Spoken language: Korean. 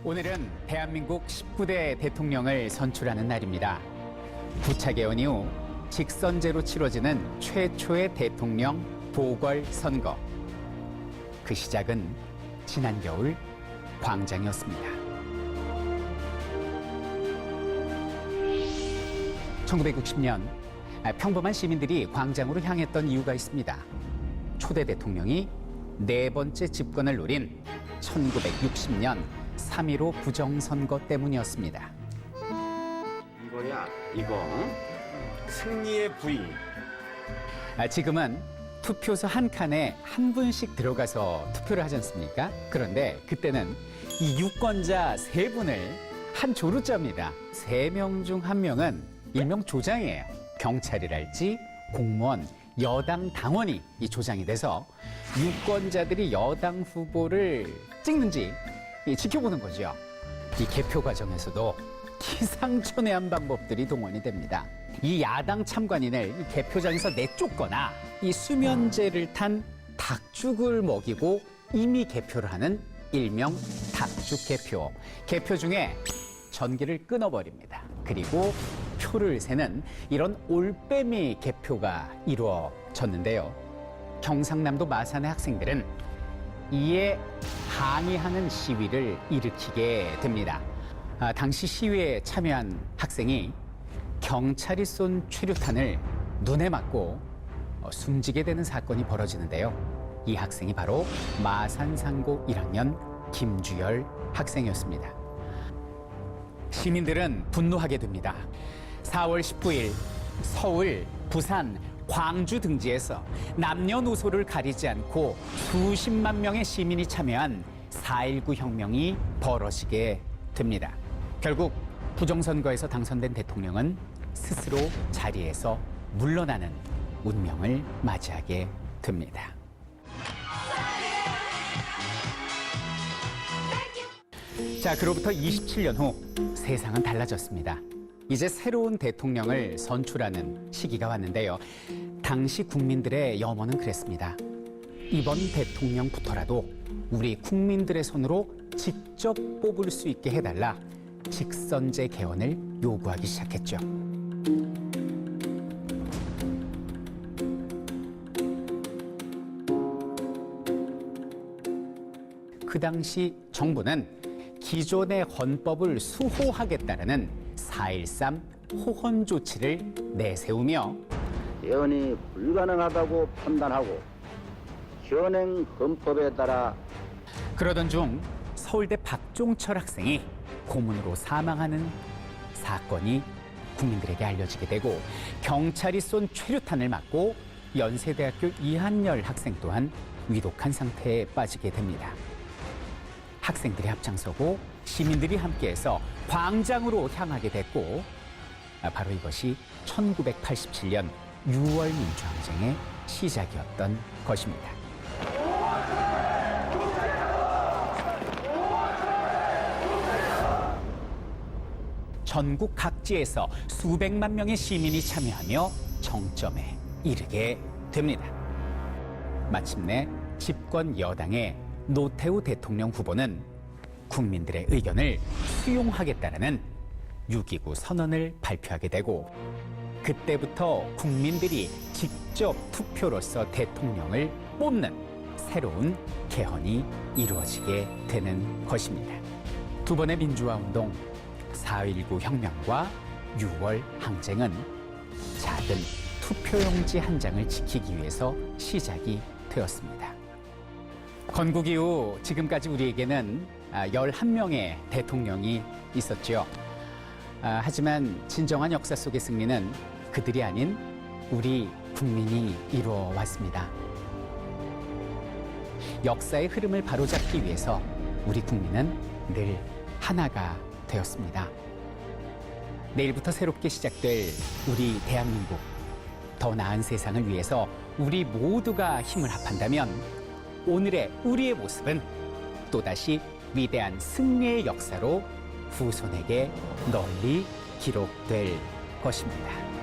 오늘은 대한민국 19대 대통령을 선출하는 날입니다. 부차개헌 이후 직선제로 치러지는 최초의 대통령 보궐선거. 그 시작은 지난 겨울 광장이었습니다. 1960년 평범한 시민들이 광장으로 향했던 이유가 있습니다. 초대 대통령이 네 번째 집권을 노린 1960년 3.15 부정선거 때문이었습니다. 이거야, 이거. 승리의 부인. 지금은 투표소 한 칸에 한 분씩 들어가서 투표를 하지 않습니까? 그런데 그때는 이 유권자 세 분을 한 조로 짭니다. 세 명 중 한 명은 일명 조장이에요. 경찰이랄지 공무원, 여당 당원이 이 조장이 돼서 유권자들이 여당 후보를 찍는지 지켜보는 거죠. 이 개표 과정에서도 기상천외한 방법들이 동원이 됩니다. 이 야당 참관인을 이 개표장에서 내쫓거나 이 수면제를 탄 닭죽을 먹이고 이미 개표를 하는 일명 닭죽 개표. 개표 중에 전기를 끊어버립니다. 그리고 표를 세는 이런 올빼미 개표가 이루어졌는데요. 경상남도 마산의 학생들은 이에 항의하는 시위를 일으키게 됩니다. 당시 시위에 참여한 학생이 경찰이 쏜 최루탄을 눈에 맞고 숨지게 되는 사건이 벌어지는데요. 이 학생이 바로 마산상고 1학년 김주열 학생이었습니다. 시민들은 분노하게 됩니다. 4월 19일 서울, 부산, 광주 등지에서 남녀노소를 가리지 않고 수십만 명의 시민이 참여한 4.19 혁명이 벌어지게 됩니다. 결국 부정선거에서 당선된 대통령은 스스로 자리에서 물러나는 운명을 맞이하게 됩니다. 자, 그로부터 27년 후 세상은 달라졌습니다. 이제 새로운 대통령을 선출하는 시기가 왔는데요. 당시 국민들의 염원은 그랬습니다. 이번 대통령부터라도 우리 국민들의 손으로 직접 뽑을 수 있게 해달라 직선제 개헌을 요구하기 시작했죠. 그 당시 정부는 기존의 헌법을 수호하겠다는 4.13 호헌 조치를 내세우며 개헌이 불가능하다고 판단하고 현행 헌법에 따라 그러던 중 서울대 박종철 학생이 고문으로 사망하는 사건이 국민들에게 알려지게 되고 경찰이 쏜 최루탄을 맞고 연세대학교 이한열 학생 또한 위독한 상태에 빠지게 됩니다. 학생들이 앞장서고 시민들이 함께해서 광장으로 향하게 됐고 바로 이것이 1987년 6월 민주항쟁의 시작이었던 것입니다. 전국 각지에서 수백만 명의 시민이 참여하며 정점에 이르게 됩니다. 마침내 집권 여당의 노태우 대통령 후보는 국민들의 의견을 수용하겠다는 6.29 선언을 발표하게 되고 그때부터 국민들이 직접 투표로서 대통령을 뽑는 새로운 개헌이 이루어지게 되는 것입니다. 두 번의 민주화운동, 4.19 혁명과 6월 항쟁은 작은 투표용지 한 장을 지키기 위해서 시작이 되었습니다. 건국 이후 지금까지 우리에게는 11명의 대통령이 있었죠. 하지만 진정한 역사 속의 승리는 그들이 아닌 우리 국민이 이루어 왔습니다. 역사의 흐름을 바로잡기 위해서 우리 국민은 늘 하나가 되었습니다. 내일부터 새롭게 시작될 우리 대한민국, 더 나은 세상을 위해서 우리 모두가 힘을 합한다면 오늘의 우리의 모습은 또다시 위대한 승리의 역사로 후손에게 널리 기록될 것입니다.